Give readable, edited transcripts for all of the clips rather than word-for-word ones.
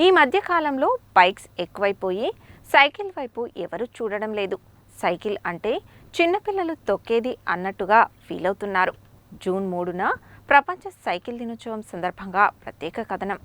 ఈ మధ్య కాలంలో బైక్స్ ఎక్కువైపోయి సైకిల్ వైపు ఎవరు చూడడం లేదు. సైకిల్ అంటే చిన్నపిల్లలు తొక్కేది అన్నట్టుగా ఫీల్ అవుతున్నారు. జూన్ 3న ప్రపంచ సైకిల్ దినోత్సవం సందర్భంగా ప్రత్యేక కథనం.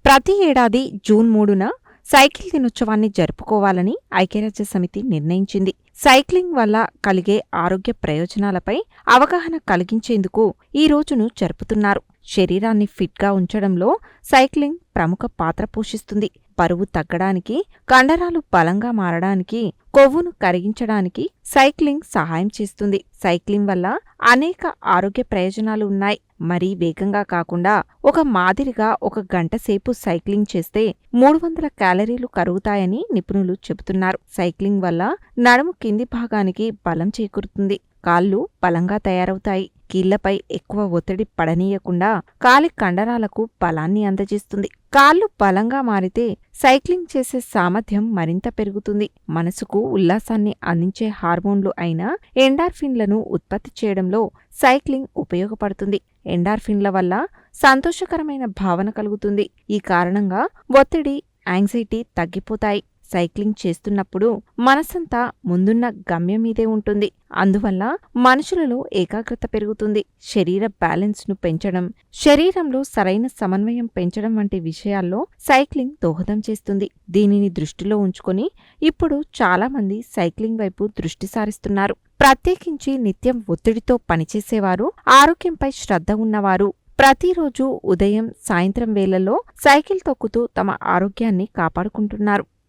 ప్రతి ఏడాది జూన్ 3న సైకిల్ దినోత్సవాన్ని జరుపుకోవాలని ఐక్యరాజ్య సమితి నిర్ణయించింది. సైక్లింగ్ వల్ల కలిగే ఆరోగ్య ప్రయోజనాలపై అవగాహన కలిగించేందుకు ఈ రోజును జరుపుతున్నారు. శరీరాన్ని ఫిట్గా ఉంచడంలో సైక్లింగ్ ప్రముఖ పాత్ర పోషిస్తుంది. బరువు తగ్గడానికి, కండరాలు బలంగా మారడానికి, కొవ్వును కరిగించడానికి సైక్లింగ్ సహాయం చేస్తుంది. సైక్లింగ్ వల్ల అనేక ఆరోగ్య ప్రయోజనాలు ఉన్నాయి. మరీ వేగంగా కాకుండా ఒక మాదిరిగా 1 గంట సేపు సైక్లింగ్ చేస్తే 300 క్యాలరీలు కరుగుతాయని నిపుణులు చెబుతున్నారు. సైక్లింగ్ వల్ల నడుము కింది భాగానికి బలం చేకూరుతుంది. కాళ్ళు బలంగా తయారవుతాయి. కీళ్లపై ఎక్కువ ఒత్తిడి పడనీయకుండా కాలి కండరాలకు బలాన్ని అందజేస్తుంది. కాళ్ళు బలంగా మారితే సైక్లింగ్ చేసే సామర్థ్యం మరింత పెరుగుతుంది. మనసుకు ఉల్లాసాన్ని అందించే హార్మోన్లు అయిన ఎండార్ఫిన్లను ఉత్పత్తి చేయడంలో సైక్లింగ్ ఉపయోగపడుతుంది. ఎండార్ఫిన్ల వల్ల సంతోషకరమైన భావన కలుగుతుంది. ఈ కారణంగా ఒత్తిడి, యాంగ్జైటీ తగ్గిపోతాయి. సైక్లింగ్ చేస్తున్నప్పుడు మనసంతా ముందున్న గమ్యం మీదే ఉంటుంది. అందువల్ల మనుషులలో ఏకాగ్రత పెరుగుతుంది. శరీర బ్యాలెన్స్ను పెంచడం, శరీరంలో సరైన సమన్వయం పెంచడం వంటి విషయాల్లో సైక్లింగ్ దోహదం చేస్తుంది. దీనిని దృష్టిలో ఉంచుకొని ఇప్పుడు చాలామంది సైక్లింగ్ వైపు దృష్టి సారిస్తున్నారు. ప్రత్యేకించి నిత్యం ఒత్తిడితో పనిచేసేవారు, ఆరోగ్యంపై శ్రద్ధ ఉన్నవారు ప్రతిరోజు ఉదయం, సాయంత్రం వేళల్లో సైకిల్ తొక్కుతూ తమ ఆరోగ్యాన్ని కాపాడుకుంటున్నారు.